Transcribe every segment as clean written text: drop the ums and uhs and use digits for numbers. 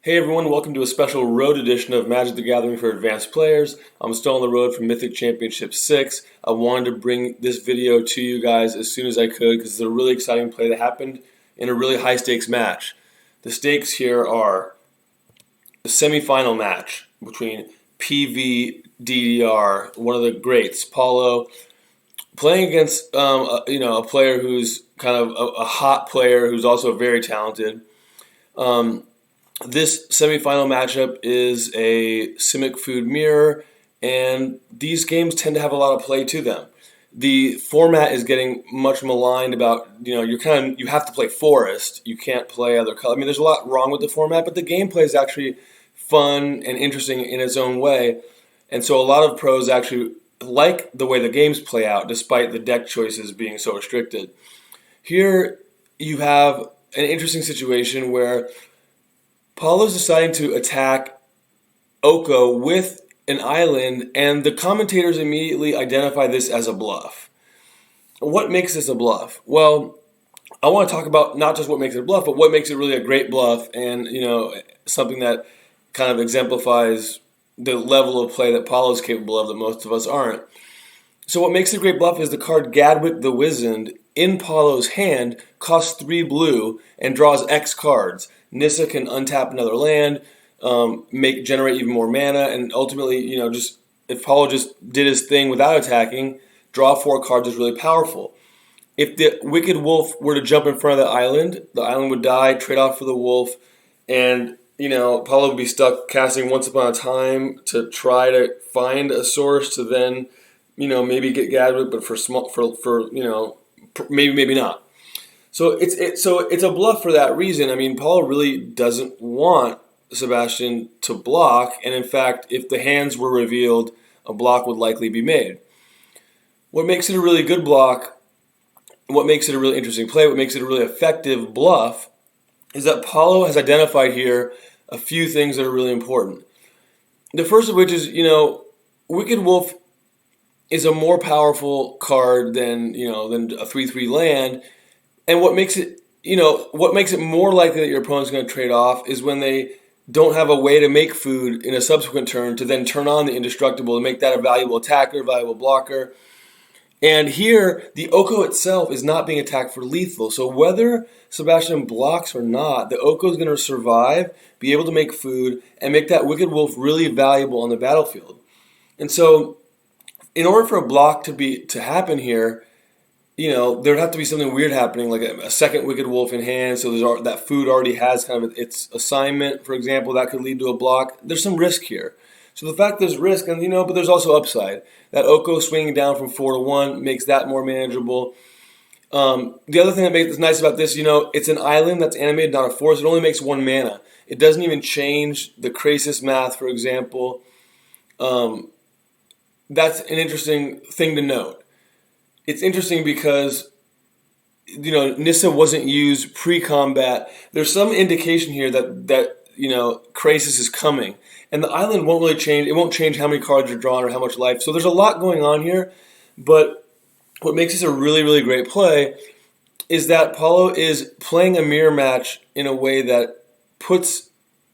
Hey everyone, welcome to a special road edition of Magic the Gathering for advanced players. I'm still on the road for Mythic Championship 6. I wanted to bring this video to you guys as soon as I could because it's a really exciting play that happened in a really high stakes match. The stakes here are the semifinal match between PVDDR, one of the greats, Paulo, playing against a player who's kind of a hot player who's also very talented. This semifinal matchup is a Simic Food Mirror, and these games tend to have a lot of play to them. The format is getting much maligned about, you have to play Forest. You can't play other colors. I mean, there's a lot wrong with the format, but the gameplay is actually fun and interesting in its own way. And so a lot of pros actually like the way the games play out, despite the deck choices being so restricted. Here you have an interesting situation where Paulo's deciding to attack Oko with an island, and the commentators immediately identify this as a bluff. What makes this a bluff? Well, I want to talk about not just what makes it a bluff, but what makes it really a great bluff and, something that kind of exemplifies the level of play that Paulo's capable of that most of us aren't. So what makes it a great bluff is the card Gadwick the Wizened in Paulo's hand costs 3 blue and draws X cards. Nissa can untap another land, generate even more mana, and ultimately, if Paulo just did his thing without attacking, draw 4 cards is really powerful. If the Wicked Wolf were to jump in front of the island would die, trade off for the wolf, and Paulo would be stuck casting Once Upon a Time to try to find a source to then, maybe get Gadwick, but maybe not. So it's a bluff for that reason. I mean, Paulo really doesn't want Sebastian to block, and in fact, if the hands were revealed, a block would likely be made. What makes it a really good block, what makes it a really interesting play, what makes it a really effective bluff, is that Paulo has identified here a few things that are really important. The first of which is, Wicked Wolf is a more powerful card than a 3/3 land. And what makes it more likely that your opponent's going to trade off is when they don't have a way to make food in a subsequent turn to then turn on the Indestructible to make that a valuable attacker, valuable blocker. And here, the Oko itself is not being attacked for lethal. So whether Sebastian blocks or not, the Oko is going to survive, be able to make food, and make that Wicked Wolf really valuable on the battlefield. And so, in order for a block to happen here, there'd have to be something weird happening, like a second Wicked Wolf in hand, so that food already has kind of its assignment, for example, that could lead to a block. There's some risk here. So the fact there's risk, and but there's also upside. That Oko swinging down from 4 to 1 makes that more manageable. The other thing that makes it nice about this, it's an island that's animated, not a forest. It only makes 1 mana. It doesn't even change the Krasis math, for example. That's an interesting thing to note. It's interesting because, Nissa wasn't used pre-combat. There's some indication here that Krasis is coming. And the island won't really change. It won't change how many cards are drawn or how much life. So there's a lot going on here. But what makes this a really, really great play is that Paulo is playing a mirror match in a way that puts,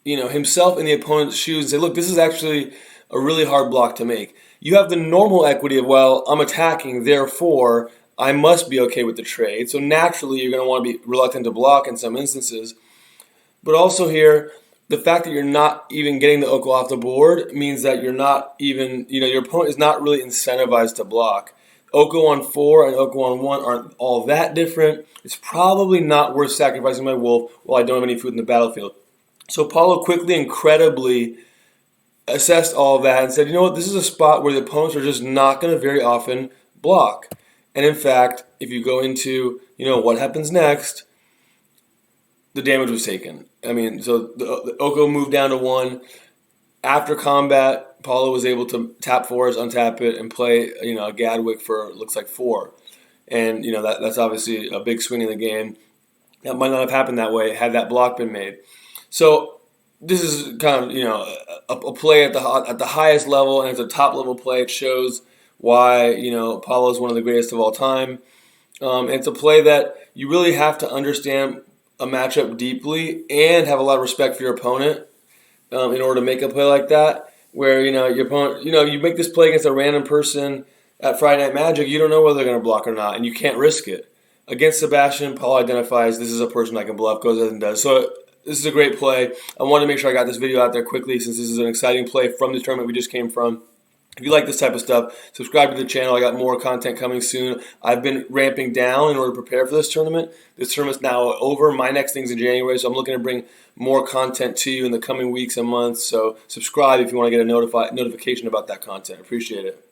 himself in the opponent's shoes and say, look, this is actually a really hard block to make. You have the normal equity of, well, I'm attacking, therefore I must be okay with the trade. So naturally you're going to want to be reluctant to block in some instances. But also here, the fact that you're not even getting the Oko off the board means that you're not even, your opponent is not really incentivized to block. Oko on 4 and Oko on 1 aren't all that different. It's probably not worth sacrificing my wolf while I don't have any food in the battlefield. So Paulo quickly, incredibly assessed all of that and said, this is a spot where the opponents are just not going to very often block. And in fact, if you go into, what happens next, the damage was taken. I mean, so the Oko moved down to 1. After combat, Paulo was able to tap Forest, untap it, and play, a Gadwick for, looks like 4. And, that's obviously a big swing in the game. That might not have happened that way had that block been made. So this is kind of, a play at the highest level, and it's a top-level play. It shows why, Paulo is one of the greatest of all time. And it's a play that you really have to understand a matchup deeply and have a lot of respect for your opponent in order to make a play like that, where your opponent, you make this play against a random person at Friday Night Magic, you don't know whether they're going to block or not, and you can't risk it. Against Sebastian, Paul identifies this is a person I can bluff, goes ahead and does. So this is a great play. I wanted to make sure I got this video out there quickly since this is an exciting play from the tournament we just came from. If you like this type of stuff, subscribe to the channel. I got more content coming soon. I've been ramping down in order to prepare for this tournament. This tournament's now over. My next thing's in January, so I'm looking to bring more content to you in the coming weeks and months. So subscribe if you want to get a notification about that content. Appreciate it.